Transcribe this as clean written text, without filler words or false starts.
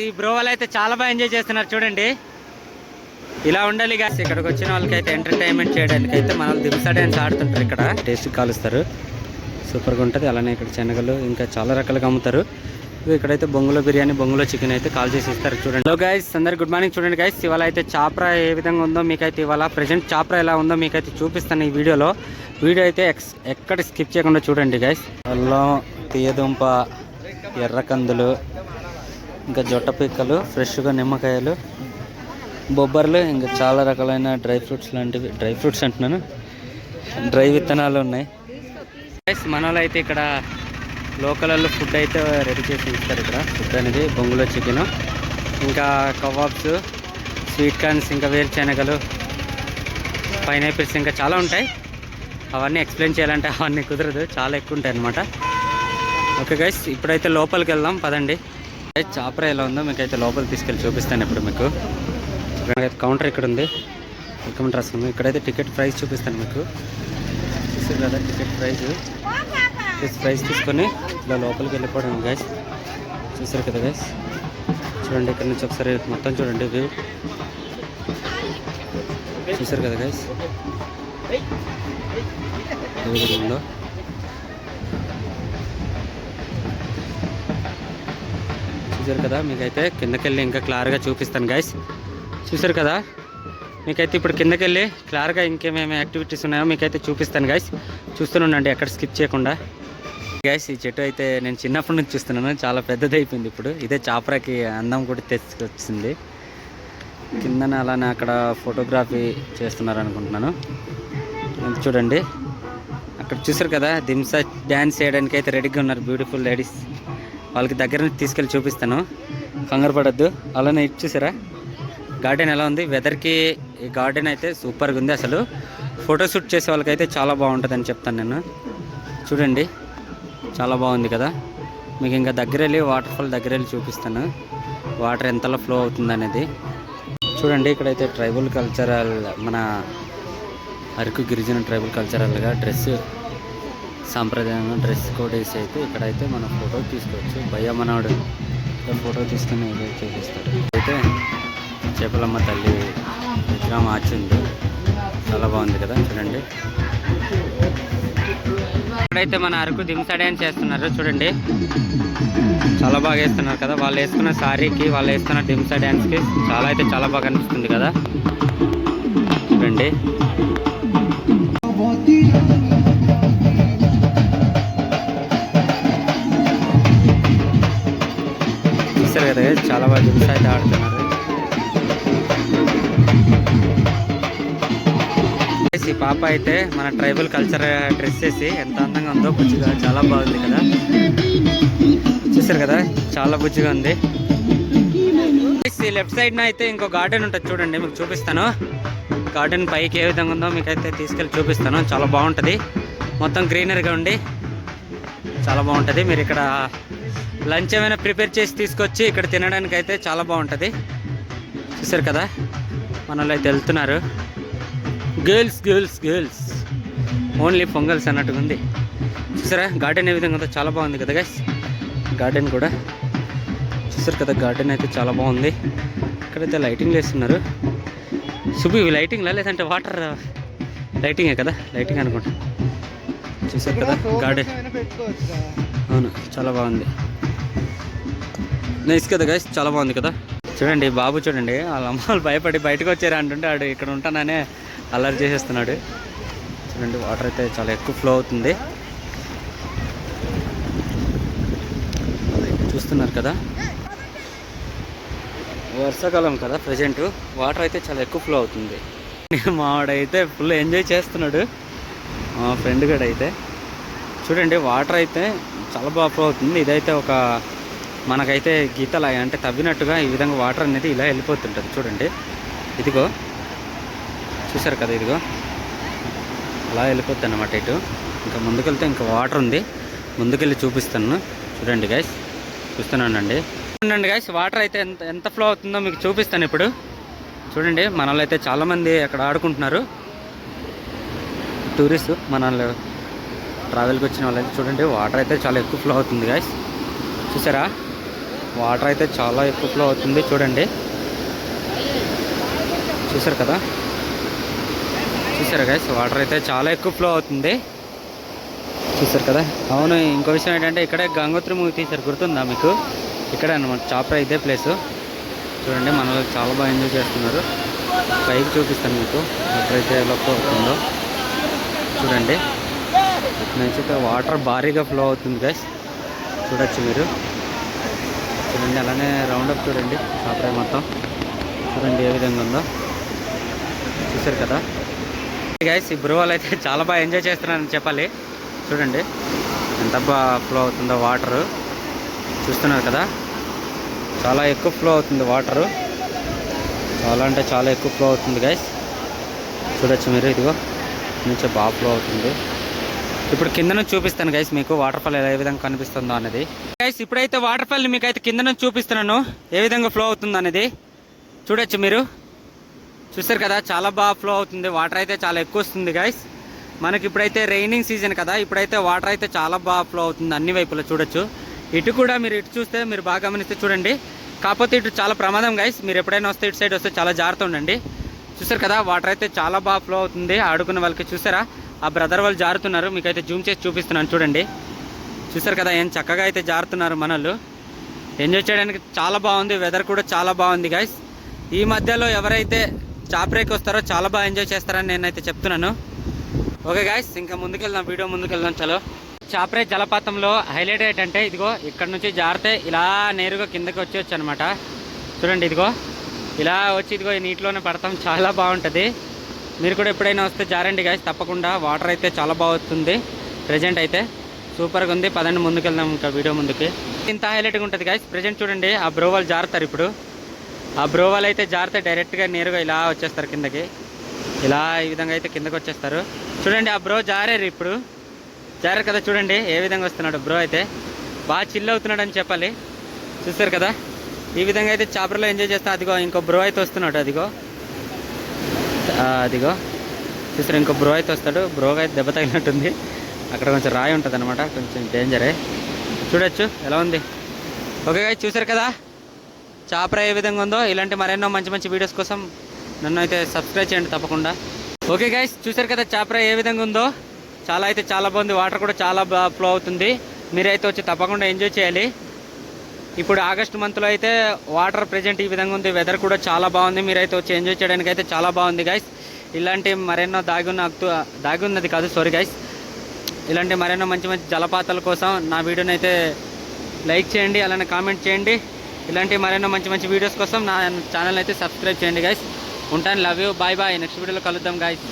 ఈ బ్రో వాళ్ళు అయితే చాలా బాగా ఎంజాయ్ చేస్తున్నారు చూడండి. ఇలా ఉండాలి గాస్. ఇక్కడికి వచ్చిన వాళ్ళకైతే ఎంటర్టైన్మెంట్ చేయడానికి అయితే మన వాళ్ళు దింసా డ్యాన్స్ ఆడుతుంటారు. ఇక్కడ టేస్ట్ కాలుస్తారు, సూపర్గా ఉంటుంది. అలానే ఇక్కడ శనగలు ఇంకా చాలా రకాలుగా అమ్ముతారు. ఇక్కడైతే బొంగులో బిర్యానీ, బొంగులో చికెన్ అయితే కాల్ చేసి ఇస్తారు చూడండి. హలో గైస్, అందరు గుడ్ మార్నింగ్. చూడండి గైస్, ఇవాళ అయితే చాప్రా ఏ విధంగా ఉందో మీకైతే ఇవాళ ప్రజెంట్ చాప్రా ఎలా ఉందో మీకైతే చూపిస్తాను ఈ వీడియోలో. వీడియో అయితే ఎక్కడ స్కిప్ చేయకుండా చూడండి గైస్. అల్లం, తీయదుంప, ఎర్రకందులు, ఇంకా జొట్ట పిక్కలు, ఫ్రెష్గా నిమ్మకాయలు, బొబ్బర్లు, ఇంకా చాలా రకాలైన డ్రై ఫ్రూట్స్ లాంటివి. డ్రై ఫ్రూట్స్ అంటున్నాను, డ్రై విత్తనాలు ఉన్నాయి. మన వాళ్ళు అయితే ఇక్కడ లోకల్లో ఫుడ్ అయితే రెడీ చేసి ఇస్తారు. ఇక్కడ ఫుడ్ అనేది బొంగులో చికెను, ఇంకా కబాబ్స్, స్వీట్ కార్న్స్, ఇంకా వేరుశనగలు, పైనాపిల్స్, ఇంకా చాలా ఉంటాయి. అవన్నీ ఎక్స్ప్లెయిన్ చేయాలంటే అవన్నీ కుదరదు, చాలా ఎక్కువ ఉంటాయి అన్నమాట. ఓకే గైస్, ఇప్పుడైతే లోపలికి వెళ్దాం పదండి. చాప్రా ఎలా ఉందో మీకైతే లోపలికి తీసుకెళ్ళి చూపిస్తాను ఇప్పుడు మీకు. కౌంటర్ ఇక్కడ ఉంది, వెల్కమ్ రాస్తాము. ఇక్కడైతే టికెట్ ప్రైస్ చూపిస్తాను మీకు. చూసారు కదా టికెట్ ప్రైస్ తీసుకొని ఇలా లోపలికి వెళ్ళిపోవడం గైస్. చూసారు కదా గైస్, చూడండి ఇక్కడ నుంచి ఒకసారి మొత్తం చూడండి వ్యూ. చూసారు కదా గైస్ ఏ విధంగా ఉందో. చూసారు కదా, మీకైతే కిందకెళ్ళి ఇంకా క్లియర్గా చూపిస్తాను గైస్. చూసారు కదా, మీకైతే ఇప్పుడు కిందకెళ్ళి క్లియర్గా ఇంకేమేమి యాక్టివిటీస్ ఉన్నాయో మీకైతే చూపిస్తాను గైస్. చూస్తూనండి ఎక్కడ స్కిప్ చేయకుండా. గైస్, ఈ చెట్టు అయితే నేను చిన్నప్పటి నుంచి చూస్తున్నాను, చాలా పెద్దది అయిపోయింది ఇప్పుడు. ఇదే చాప్రాకి అందం కూడా తెచ్చుకొచ్చింది. కిందన అలానే అక్కడ ఫోటోగ్రఫీ చేస్తున్నారు అనుకుంటున్నాను. చూడండి అక్కడ చూసారు కదా, దింసా డ్యాన్స్ చేయడానికి అయితే రెడీగా ఉన్నారు బ్యూటిఫుల్ లేడీస్. వాళ్ళకి దగ్గర నుంచి తీసుకెళ్ళి చూపిస్తాను, కంగారు పడద్దు. అలానే ఇటు చూసారా గార్డెన్ ఎలా ఉంది. వెదర్కి ఈ గార్డెన్ అయితే సూపర్గా ఉంది. అసలు ఫోటోషూట్ చేసే వాళ్ళకైతే చాలా బాగుంటుంది అని చెప్తాను నేను. చూడండి చాలా బాగుంది కదా. మీకు ఇంకా దగ్గర వెళ్ళి వాటర్ఫాల్ దగ్గర వెళ్ళి చూపిస్తాను, వాటర్ ఎంతలో ఫ్లో అవుతుంది అనేది. చూడండి ఇక్కడైతే ట్రైబల్ కల్చరల్, మన అరకు గిరిజన ట్రైబల్ కల్చరల్గా డ్రెస్, సాంప్రదాయంగా డ్రెస్ కోడ్ వేసి అయితే ఇక్కడైతే మనం ఫోటో తీసుకోవచ్చు. భయ్య మనవాడు ఫోటో తీసుకుని చూపిస్తాడు. అయితే చేపలమ్మ తల్లి విగ్రహం ఆచింది, చాలా బాగుంది కదా. చూడండి ఇక్కడైతే మన అరకు దింసా డ్యాన్స్ చేస్తున్నారు చూడండి, చాలా బాగా వేస్తున్నారు కదా. వాళ్ళు వేసుకున్న శారీకి, వాళ్ళు వేస్తున్న దింసా డ్యాన్స్కి చాలా బాగా అనిపిస్తుంది కదా. చూడండి చూస్తారు కదా, చాలా బాగా దింసా అయితే ఆడుతున్నారు. ఈ పాప అయితే మన ట్రైబల్ కల్చర్ డ్రెస్ వేసి ఎంత అందంగా ఉందో, బుజ్జిగా చాలా బాగుంది కదా. చూసారు కదా, చాలా బుజ్జిగా ఉంది. లెఫ్ట్ సైడ్న అయితే ఇంకో గార్డెన్ ఉంటుంది చూడండి, మీకు చూపిస్తాను. గార్డెన్ పైకి ఏ విధంగా ఉందో మీకైతే తీసుకెళ్ళి చూపిస్తాను. చాలా బాగుంటుంది, మొత్తం గ్రీనరీగా ఉండి చాలా బాగుంటుంది. మీరు ఇక్కడ లంచ్ ఏమైనా ప్రిపేర్ చేసి తీసుకొచ్చి ఇక్కడ తినడానికి అయితే చాలా బాగుంటుంది. చూసారు కదా, మన వాళ్ళు అయితే వెళ్తున్నారు. గర్ల్స్ ఓన్లీ పొంగల్స్ అన్నట్టుగా ఉంది. చూసారా గార్డెన్ ఏ విధంగా ఉందో, చాలా బాగుంది కదా గైస్. గార్డెన్ కూడా చూసారు కదా, గార్డెన్ అయితే చాలా బాగుంది. ఇక్కడైతే లైటింగ్ వేస్తున్నారు. శుభి ఇవి లైటింగ్లా లేదంటే వాటర్ లైటింగే కదా, లైటింగ్ అనుకుంటా. చూసారు కదా గార్డెన్, అవును చాలా బాగుంది. నైస్ కదా గైస్, చాలా బాగుంది కదా. చూడండి బాబు, చూడండి వాళ్ళ అమ్మ వాళ్ళు భయపడి బయటకు వచ్చారు అంటుంటే ఆడు ఇక్కడ ఉంటాననే అల్లరి చేసేస్తున్నాడు. చూడండి వాటర్ అయితే చాలా ఎక్కువ ఫ్లో అవుతుంది, చూస్తున్నారు కదా. వర్షాకాలం కదా ప్రజెంట్, వాటర్ అయితే చాలా ఎక్కువ ఫ్లో అవుతుంది. మావాడైతే ఫుల్ ఎంజాయ్ చేస్తున్నాడు, మా ఫ్రెండ్ గడ అయితే. చూడండి వాటర్ అయితే చాలా బాగా ఫ్లో అవుతుంది. ఇదైతే ఒక మనకైతే గీతలా అంటే తవ్వినట్టుగా ఈ విధంగా వాటర్ అనేది ఇలా వెళ్ళిపోతుంటుంది. చూడండి ఇదిగో, చూసారు కదా, ఇదిగో అలా వెళ్ళిపోతుంది అన్నమాట. ఇటు ఇంకా ముందుకెళ్తే ఇంకా వాటర్ ఉంది, ముందుకెళ్ళి చూపిస్తాను. చూడండి గైస్, చూస్తున్నానండి. చూడండి గైస్, వాటర్ అయితే ఎంత ఫ్లో అవుతుందో మీకు చూపిస్తాను ఇప్పుడు. చూడండి మన వాళ్ళు అయితే చాలామంది అక్కడ ఆడుకుంటున్నారు, టూరిస్ట్ మన వాళ్ళు ట్రావెల్కి వచ్చిన వాళ్ళైతే. చూడండి వాటర్ అయితే చాలా ఎక్కువ ఫ్లో అవుతుంది గైస్. చూసారా వాటర్ అయితే చాలా ఎక్కువ ఫ్లో అవుతుంది చూడండి. చూసారు కదా, చూసారా గైస్, వాటర్ అయితే చాలా ఎక్కువ ఫ్లో అవుతుంది. చూసారు కదా. అవును, ఇంకో విషయం ఏంటంటే ఇక్కడే గంగోత్రి మూవీ తీశారు, గుర్తుందా మీకు? ఇక్కడే అనమాట చాప్రా, ఇదే ప్లేసు. చూడండి మన వాళ్ళు చాలా బాగా ఎంజాయ్ చేస్తున్నారు. పైకి చూపిస్తాను మీకు ఎక్కడైతే ఎలా ఫ్లో అవుతుందో. చూడండి నేనైతే వాటర్ భారీగా ఫ్లో అవుతుంది గైస్, చూడొచ్చు మీరు. చూడండి అలానే రౌండప్ చూడండి చాప్రా మొత్తం. చూడండి ఏ విధంగా ఉందో, చూసారు కదా గైస్. ఈ బ్రో వాళ్ళు అయితే చాలా బాగా ఎంజాయ్ చేస్తున్నారని చెప్పాలి. చూడండి ఎంత బాగా ఫ్లో అవుతుందో వాటరు, చూస్తున్నారు కదా. చాలా ఎక్కువ ఫ్లో అవుతుంది వాటరు, చాలా అంటే చాలా ఎక్కువ ఫ్లో అవుతుంది గైస్. చూడొచ్చు మీరు, ఇదిగో నుంచి బాగా ఫ్లో అవుతుంది. ఇప్పుడు కింద నుంచి చూపిస్తాను గైస్ మీకు వాటర్ ఫాల్ ఏ విధంగా కనిపిస్తుందో అనేది. గైస్ ఇప్పుడైతే వాటర్ ఫాల్ మీకు అయితే కింద నుంచి చూపిస్తున్నాను ఏ విధంగా ఫ్లో అవుతుందో అనేది. చూడొచ్చు మీరు, చూస్తారు కదా చాలా బాగా ఫ్లో అవుతుంది. వాటర్ అయితే చాలా ఎక్కువ వస్తుంది గైస్. మనకి ఇప్పుడైతే రైనింగ్ సీజన్ కదా, ఇప్పుడైతే వాటర్ అయితే చాలా బాగా ఫ్లో అవుతుంది అన్ని వైపులో. చూడొచ్చు ఇటు కూడా, మీరు ఇటు చూస్తే మీరు బాగా గమనిస్తే చూడండి. కాకపోతే ఇటు చాలా ప్రమాదం గైస్, మీరు ఎప్పుడైనా వస్తే ఇటు సైడ్ వస్తే చాలా జాగ్రత్త ఉండండి. చూసారు కదా వాటర్ అయితే చాలా బాగా ఫ్లో అవుతుంది. ఆడుకున్న వాళ్ళకి చూసారా, ఆ బ్రదర్ వాళ్ళు జారుతున్నారు, మీకైతే జూమ్ చేసి చూపిస్తున్నాను చూడండి. చూసారు కదా ఏం చక్కగా అయితే జారుతున్నారు మనలు. ఎంజాయ్ చేయడానికి చాలా బాగుంది, వెదర్ కూడా చాలా బాగుంది గైస్. ఈ మధ్యలో ఎవరైతే చాప్రాకి వస్తారో చాలా బాగా ఎంజాయ్ చేస్తారని నేనైతే చెప్తున్నాను. ఓకే గైస్, ఇంకా ముందుకెళ్దాం, వీడియో ముందుకెళ్దాం. చలో, చాప్రా జలపాతంలో హైలైట్ ఏంటంటే ఇదిగో ఇక్కడ నుంచి జారితే ఇలా నేరుగా కిందకి వచ్చేయచ్చు అనమాట. చూడండి ఇదిగో ఇలా వచ్చి ఇదిగో ఈ నీటిలోనే పడతాం, చాలా బాగుంటుంది. మీరు కూడా ఎప్పుడైనా వస్తే జారండి గైస్ తప్పకుండా. వాటర్ అయితే చాలా బాగుంటుంది ప్రజెంట్ అయితే, సూపర్గా ఉంది. పదండి ముందుకెళ్దాం ఇంకా వీడియో ముందుకి. ఇంత హైలైట్గా ఉంటుంది గైస్. ప్రజెంట్ చూడండి ఆ బ్రో వాళ్ళు జారుతారు. ఇప్పుడు ఆ బ్రో వాళ్ళు అయితే జారితే డైరెక్ట్గా నేరుగా ఇలా వచ్చేస్తారు కిందకి. ఇలా ఈ విధంగా అయితే కిందకి వచ్చేస్తారు. చూడండి ఆ బ్రో జారారు, ఇప్పుడు జారారు కదా. చూడండి ఏ విధంగా వస్తున్నాడు బ్రో అయితే, బాగా చిల్ అవుతున్నాడు అని చెప్పాలి. చూస్తారు కదా ఈ విధంగా అయితే చాప్రాలో ఎంజాయ్ చేస్తాను. అదిగో ఇంకో బ్రో అయితే వస్తున్నాడు, అదిగో అదిగో చూస్తారు ఇంకో బ్రో అయితే వస్తాడు. బ్రోగా అయితే దెబ్బ తగిలినట్టుంది, అక్కడ కొంచెం రాయి ఉంటుంది అనమాట, కొంచెం డేంజరే. చూడొచ్చు ఎలా ఉంది. ఓకే గైస్, చూసారు కదా చాప్రా ఏ విధంగా ఉందో. ఇలాంటి మరెన్నో మంచి మంచి వీడియోస్ కోసం నన్ను అయితే సబ్స్క్రైబ్ చేయండి తప్పకుండా. ఓకే గైస్, చూసారు కదా చాప్రా ఏ విధంగా ఉందో. చాలా అయితే చాలా బాగుంది, వాటర్ కూడా చాలా బాగా ఫ్లో అవుతుంది. మీరైతే వచ్చి తప్పకుండా ఎంజాయ్ చేయాలి. ఇప్పుడు ఆగస్ట్ మంత్లో అయితే వాటర్ ప్రజెంట్ ఈ విధంగా ఉంది, వెదర్ కూడా చాలా బాగుంది. మీరైతే వచ్చి ఎంజాయ్ చేయడానికి అయితే చాలా బాగుంది గైస్. ఇలాంటి మరెన్నో దాగి ఉన్నది కాదు, సారీ గైస్, ఇలాంటి మరెన్నో మంచి మంచి జలపాతాల కోసం నా వీడియోని అయితే లైక్ చేయండి, అలానే కామెంట్ చేయండి. ఇలాంటి మరెన్నో మంచి మంచి వీడియోస్ కోసం నా ఛానల్ అయితే సబ్స్క్రైబ్ చేయండి గైస్. ఉంటాను, love you, bye bye. Next వీడియోలో కలుద్దాం గైస్.